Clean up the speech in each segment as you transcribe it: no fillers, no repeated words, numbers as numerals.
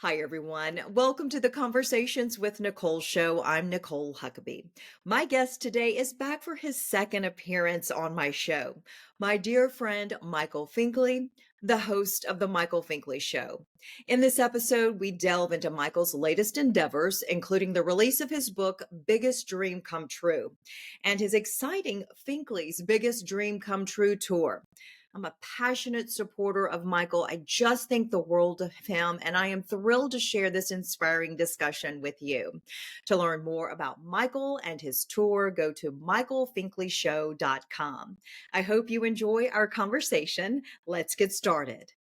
Hi, everyone. Welcome to the Conversations with Nicole show. I'm Nicole Huckabee. My guest today is back for his second appearance on my show. My dear friend, Michael Finkley, the host of The Michael Finkley Show. In this episode, we delve into Michael's latest endeavors, including the release of his book, Biggest Dream Come True, and his exciting Finkley's Biggest Dream Come True tour. I'm a passionate supporter of Michael. I just think the world of him, and I am thrilled to share this inspiring discussion with you. To learn more about Michael and his tour, go to michaelfinkleyshow.com. I hope you enjoy our conversation. Let's get started.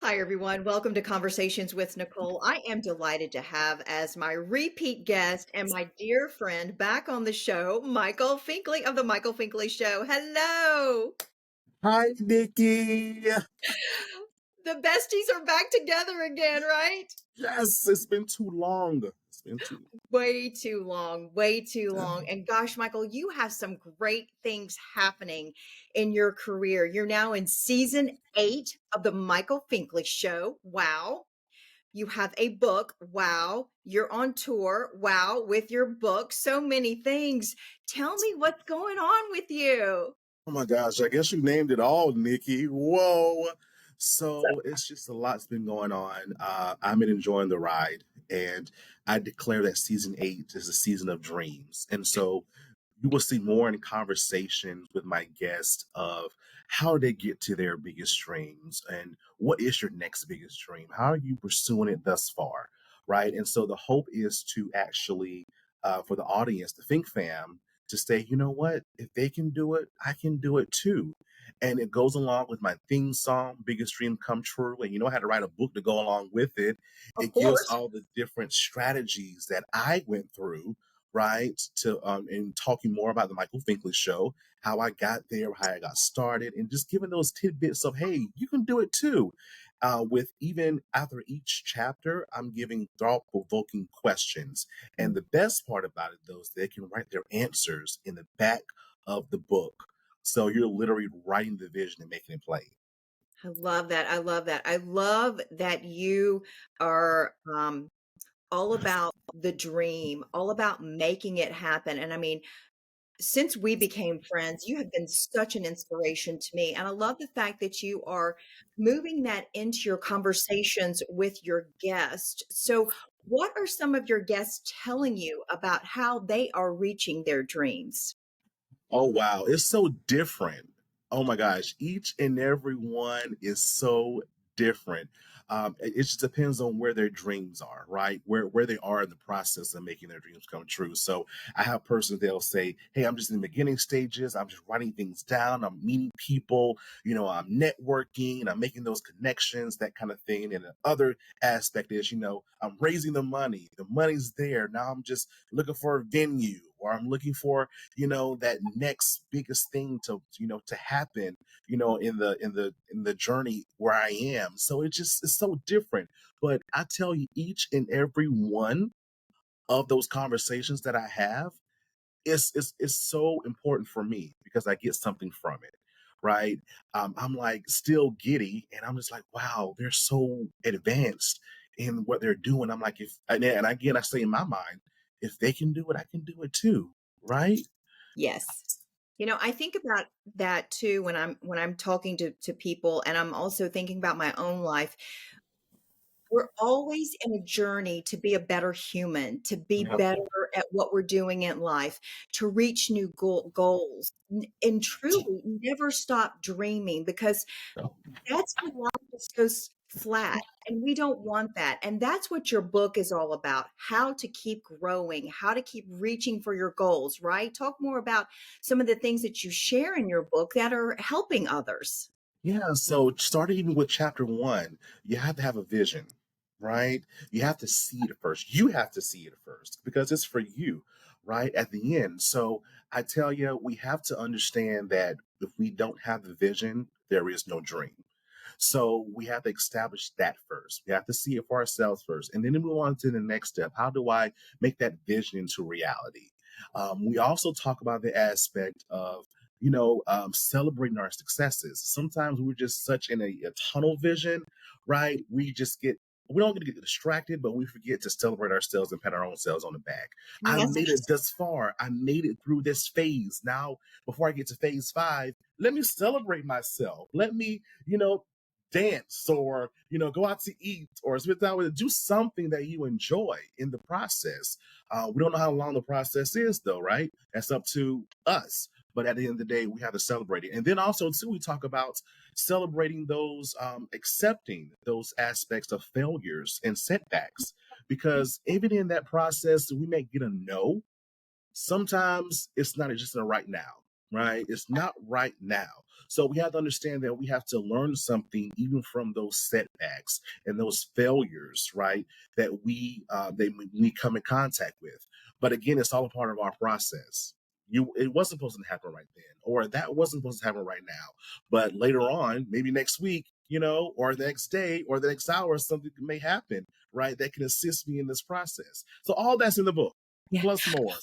Hi, everyone. Welcome to Conversations with Nicole. I am delighted to have as my repeat guest and my dear friend back on the show, Michael Finkley of The Michael Finkley Show. Hello. Hi, Nikki. The besties are back together again, right? Yes, it's been too long. It's been too. Way too long, way too long. And gosh, Michael, you have some great things happening in your career. You're now in season 8 of The Michael Finkley Show. Wow. You have a book. Wow. You're on tour. Wow. With your book. So many things. Tell me what's going on with you. Oh my gosh, I guess you named it all, Nikki. Whoa. So it's just a lot's been going on. I've been enjoying the ride, and I declare that season 8 is a season of dreams. And so you will see more in conversations with my guests of how they get to their biggest dreams and what is your next biggest dream? How are you pursuing it thus far? Right. And so the hope is to actually, for the audience, the Think fam, to say, you know what, if they can do it, I can do it too. And it goes along with my theme song, Biggest Dream Come True. And you know how to write a book to go along with it. Of It gives course. all the different strategies that I went through, right? To and talking more about the Michael Finkley show, how I got there, how I got started, and just giving those tidbits of, hey, you can do it too. With even after each chapter, I'm giving thought-provoking questions. And the best part about it, though, is they can write their answers in the back of the book. So you're literally writing the vision and making it plain. I love that. I love that. I love that you are all about the dream, all about making it happen. And I mean, since we became friends, you have been such an inspiration to me. And I love the fact that you are moving that into your conversations with your guests. So, what are some of your guests telling you about how they are reaching their dreams? Oh wow, it's so different. Oh my gosh, each and every one is so different. It just depends on where their dreams are, right? Where they are in the process of making their dreams come true. So I have persons they'll say, "Hey, I'm just in the beginning stages. I'm just writing things down. I'm meeting people. I'm networking. I'm making those connections, that kind of thing." And the other aspect is, I'm raising the money. The money's there. Now I'm just looking for a venue, or I'm looking for that next biggest thing to happen in the journey where I am. So it's so different. But I tell you, each and every one of those conversations that I have is so important for me because I get something from it, right? I'm like still giddy, and I'm just like, wow, they're so advanced in what they're doing. I'm like, if and again, I say in my mind, if they can do it, I can do it too, right? Yes. I think about that too when I'm talking to people, and I'm also thinking about my own life. We're always in a journey to be a better human, to be Yep. better at what we're doing in life, to reach new goals, and truly never stop dreaming, because that's when life just goes flat. And we don't want that. And that's what your book is all about: how to keep growing, how to keep reaching for your goals, right? Talk more about some of the things that you share in your book that are helping others. Yeah, so starting with chapter 1, you have to have a vision, right? You have to see it first. You have to see it first because it's for you, right? At the end. So I tell you, we have to understand that if we don't have the vision, there is no dream. So we have to establish that first. We have to see it for ourselves first, and then move on to the next step. How do I make that vision into reality? We also talk about the aspect of, celebrating our successes. Sometimes we're just such in a tunnel vision, right? We don't get to get distracted, but we forget to celebrate ourselves and pat our own selves on the back. No, I that's made it interesting. thus far. I made it through this phase. Now, before I get to phase 5, let me celebrate myself. Let me, dance or, go out to eat or spend time with do something that you enjoy in the process. We don't know how long the process is, though, right? That's up to us. But at the end of the day, we have to celebrate it. And then also, too, we talk about celebrating those, accepting those aspects of failures and setbacks. Because even in that process, we may get a no. Sometimes it's not just a right now, right? It's not right now. So we have to understand that we have to learn something even from those setbacks and those failures, right? That we come in contact with. But again, it's all a part of our process. It wasn't supposed to happen right then, or that wasn't supposed to happen right now. But later on, maybe next week, or the next day, or the next hour, something may happen, right? That can assist me in this process. So all that's in the book, Yeah. plus more.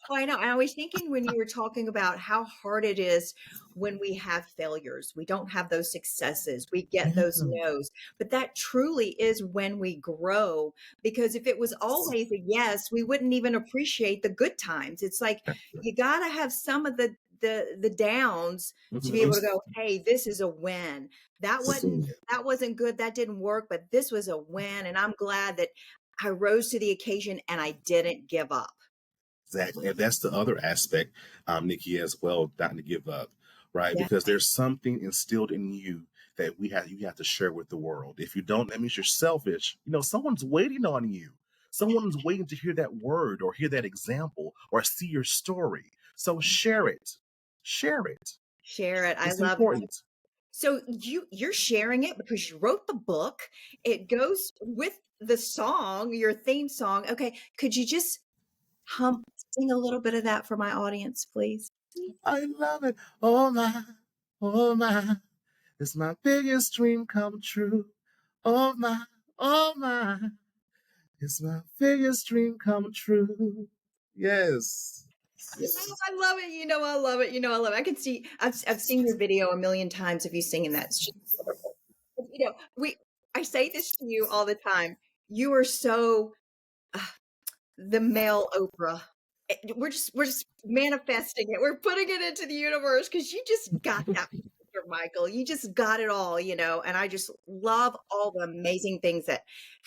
Oh, I know. I was thinking when you were talking about how hard it is when we have failures, we don't have those successes, we get those Yeah. no's. But that truly is when we grow. Because if it was always a yes, we wouldn't even appreciate the good times. It's like you got to have some of the downs to be able to Mhm. go, hey, this is a win. That wasn't good. That didn't work, but this was a win. And I'm glad that I rose to the occasion and I didn't give up. Exactly. And that's the other aspect, Nikki, as well, not to give up, right? Yeah. Because there's something instilled in you that you have to share with the world. If you don't, that means you're selfish. Someone's waiting on you. Someone's waiting to hear that word or hear that example or see your story. So share it. Share it. Share it. I It's love that. important. So you're sharing it because you wrote the book. It goes with the song, your theme song. Okay, could you just hum sing a little bit of that for my audience, please? I love it. Oh my. It's my biggest dream come true. Oh my, oh my. It's my biggest dream come true. Yes. Oh, I love it. I love it. I love it. I can see I've seen your video a million times of you singing that. It's just wonderful. We I say this to you all the time. You are so the male Oprah. We're just manifesting it. We're putting it into the universe because you just got that picture, Michael. You just got it all. And I just love all the amazing things that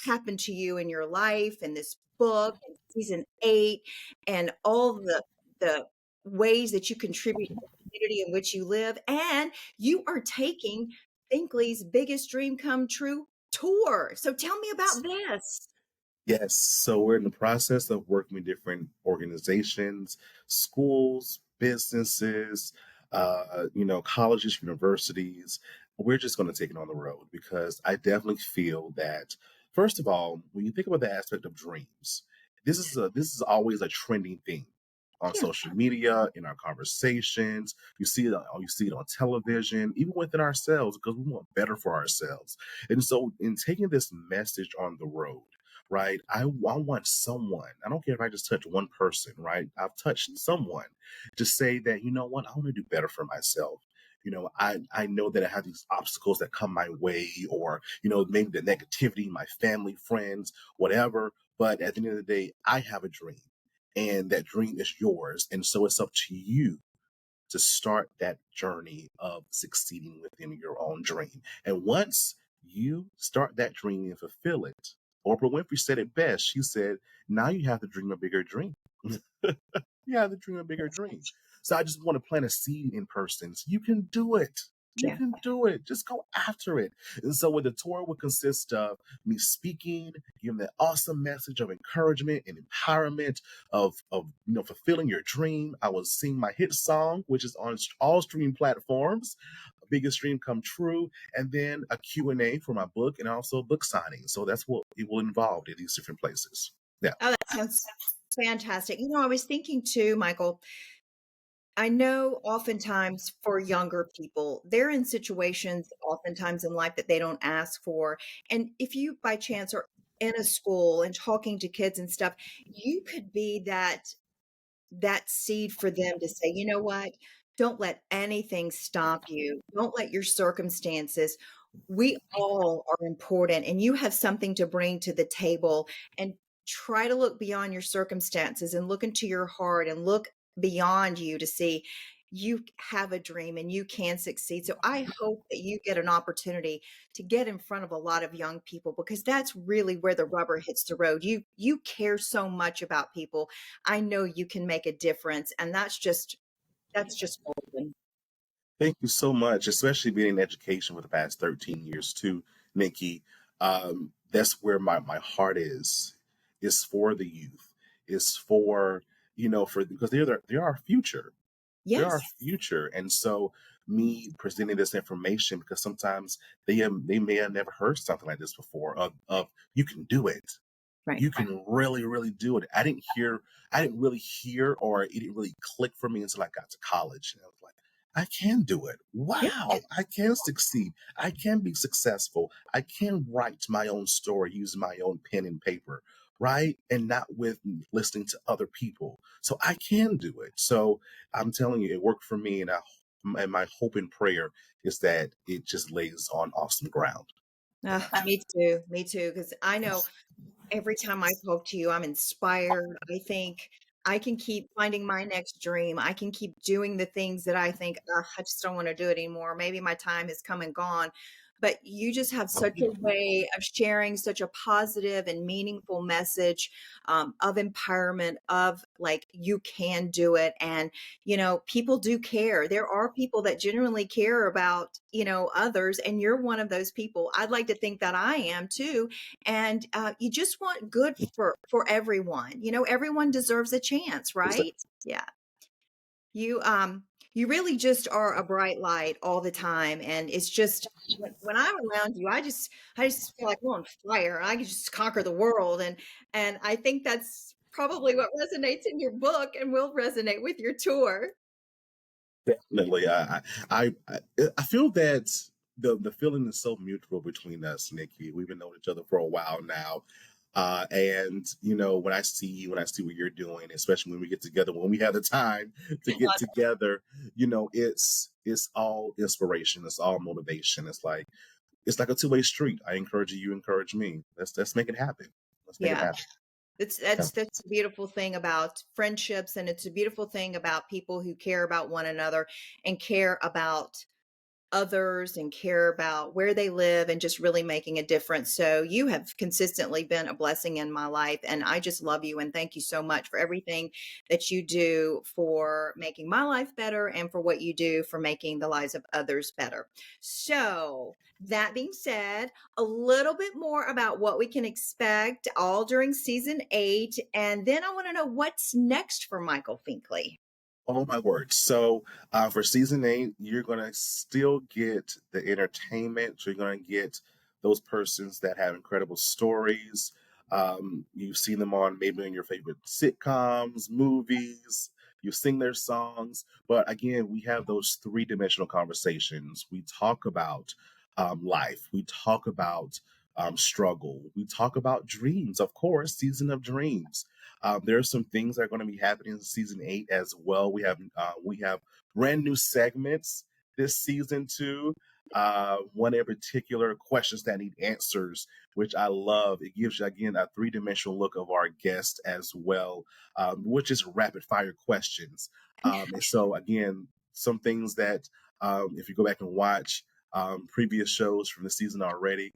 happened to you in your life and this book and season 8 and all the ways that you contribute to the community in which you live. And you are taking Finkley's biggest dream come true tour. So tell me about this. Yes. So we're in the process of working with different organizations, schools, businesses, colleges, universities. We're just going to take it on the road because I definitely feel that, first of all, when you think about the aspect of dreams, this is always a trending thing on Yeah. social media, in our conversations. You see it on television, even within ourselves, because we want better for ourselves. And so, in taking this message on the road, right? I want someone, I don't care if I just touch one person, right? I've touched someone to say that, you know what, I want to do better for myself. I know that I have these obstacles that come my way, or, maybe the negativity, my family, friends, whatever. But at the end of the day, I have a dream, and that dream is yours. And so it's up to you to start that journey of succeeding within your own dream. And once you start that dream and fulfill it, Oprah Winfrey said it best. She said, now you have to dream a bigger dream. You have to dream a bigger dream. So I just want to plant a seed in persons. You can do it. You Yeah. can do it. Just go after it. And so what the tour would consist of me speaking, giving that awesome message of encouragement and empowerment of fulfilling your dream. I will sing my hit song, which is on all streaming platforms, biggest dream come true, and then a Q&A for my book and also book signing. So that's what it will involve in these different places. Yeah. Oh, that sounds fantastic. I was thinking too, Michael, I know oftentimes for younger people, they're in situations oftentimes in life that they don't ask for. And if you by chance are in a school and talking to kids and stuff, you could be that seed for them to say, "You know what? Don't let anything stop you. Don't let your circumstances. We all are important, and you have something to bring to the table, and try to look beyond your circumstances and look into your heart and look beyond you to see you have a dream and you can succeed." So I hope that you get an opportunity to get in front of a lot of young people, because that's really where the rubber hits the road. You care so much about people. I know you can make a difference, and that's just golden. Thank you so much, especially being in education for the past 13 years too, Nikki. That's where my heart is for the youth, is for, for because they're our future. They're our Yes. future. And so me presenting this information, because sometimes they may have never heard something like this before, of you can do it. Right. You can really, really do it. I didn't really hear, or it didn't really click for me until I got to college. And I was like, I can do it. Yeah. Wow, I can succeed. I can be successful. I can write my own story using my own pen and paper, right? And not with listening to other people. So I can do it. So I'm telling you, it worked for me, and my hope and prayer is that it just lays on awesome ground. Me too. Me too. Because I know every time I talk to you, I'm inspired. I think I can keep finding my next dream. I can keep doing the things that I think, "Ugh, I just don't want to do it anymore. Maybe my time has come and gone." But you just have such a way of sharing such a positive and meaningful message, of empowerment, of like, you can do it. And, people do care. There are people that genuinely care about, others. And you're one of those people. I'd like to think that I am too. And you just want good for everyone. Everyone deserves a chance, right? Yeah. You really just are a bright light all the time, and it's just when I'm around you, I just feel like I'm on fire. I can just conquer the world, and I think that's probably what resonates in your book and will resonate with your tour. Definitely. I feel that the feeling is so mutual between us, Nikki. We've been knowing each other for a while now. And when I see you, when I see what you're doing, especially when we get together, when we have the time to get together, it's all inspiration, it's all motivation. It's like a two-way street. I encourage you, you encourage me. Let's make it happen. Let's make it Yeah. happen. It's Yeah. that's the beautiful thing about friendships, and it's a beautiful thing about people who care about one another and care about others and care about where they live and just really making a difference. So you have consistently been a blessing in my life, and I just love you and thank you so much for everything that you do for making my life better and for what you do for making the lives of others better. So, that being said, a little bit more about what we can expect all during season 8, and then I want to know what's next for Michael Finkley. Oh my word. So for season 8, you're gonna still get the entertainment. So you're gonna get those persons that have incredible stories. You've seen them on maybe in your favorite sitcoms, movies. You sing their songs, but again, we have those three-dimensional conversations. We talk about life. We talk about struggle. We talk about dreams, of course, season of dreams. There are some things that are going to be happening in season 8 as well. We have brand new segments this season too. One in particular, questions that need answers, which I love. It gives you again a three-dimensional look of our guest as well, which is rapid fire questions. And so again, some things that if you go back and watch previous shows from the season already,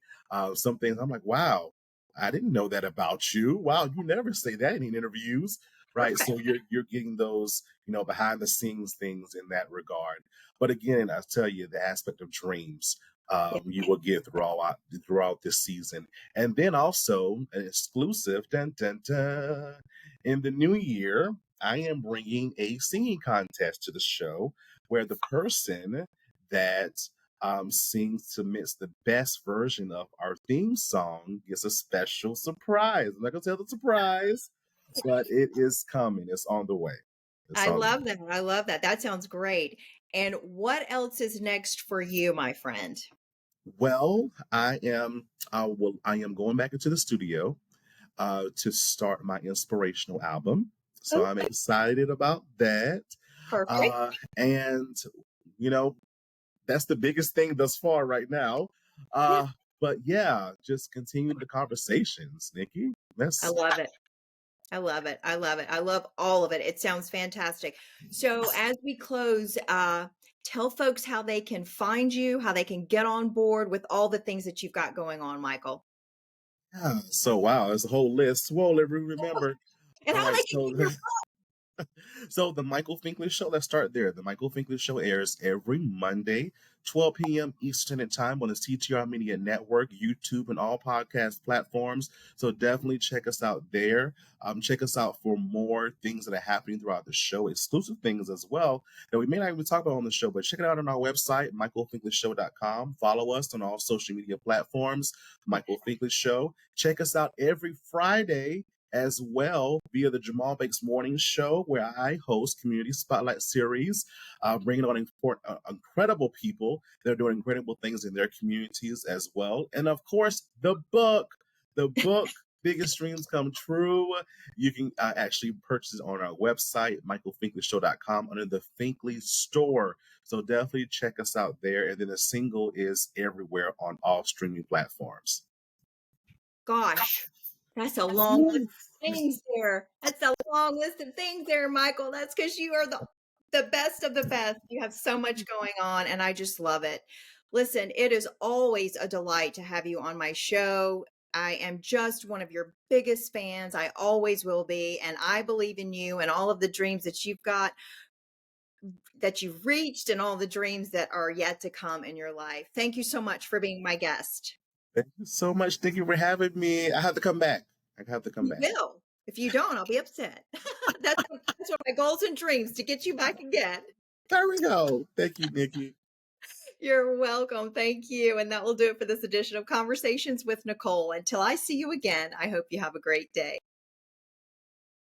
some things I'm like, wow, I didn't know that about you. Wow, you never say that in interviews, right? So you're getting those, behind the scenes things in that regard. But again, I tell you, the aspect of dreams you will get throughout this season, and then also an exclusive, dun, dun, dun, in the new year. I am bringing a singing contest to the show where the person that submits the best version of our theme song gets a special surprise. I'm not gonna tell the surprise, but it is coming. It's on the way. It's I on the way. love that. I love that. That sounds great. And what else is next for you, my friend? Well, I am going back into the studio to start my inspirational album. So I'm Okay, excited about that. perfect. And, you know, that's the biggest thing thus far right now. Yeah, But yeah, just continue the conversations, Nikki. I That's love it. I love it. I love it. I love all of it. It sounds fantastic. So as we close, tell folks how they can find you, how they can get on board with all the things that you've got going on, Michael. yeah. So wow, there's a whole list. Well, let me remember. And All how right, they can so get your so the Michael Finkley Show, let's start there. The Michael Finkley Show airs every Monday, 12 p.m. Eastern Time on the CTR Media Network, YouTube, and all podcast platforms. So definitely check us out there. Check us out for more things that are happening throughout the show, exclusive things as well that we may not even talk about on the show, but check it out on our website, michaelfinklyshow.com. Follow us on all social media platforms, Michael Finkley Show. Check us out every Friday as well via the Jamal Bakes Morning Show, where I host Community Spotlight Series, bringing on incredible people that are doing incredible things in their communities as well. And of course, the book, Biggest Dreams Come True. You can actually purchase it on our website, michaelfinklyshow.com, under the Finkley Store. So definitely check us out there. And then the single is everywhere on all streaming platforms. gosh, that's a long list of things there. That's a long list of things there, Michael. That's because you are the best of the best. You have so much going on, and I just love it. Listen, it is always a delight to have you on my show. I am just one of your biggest fans. I always will be, and I believe in you and all of the dreams that you've got, that you've reached, and all the dreams that are yet to come in your life. Thank you so much for being my guest. Thank you so much. Thank you for having me. I have to come back. I have to come You back. will. If you don't, I'll be upset. That's one of my goals and dreams, to get you back again. There we go. Thank you, Nikki. You're welcome. Thank you. And that will do it for this edition of Conversations with Nicole. Until I see you again, I hope you have a great day.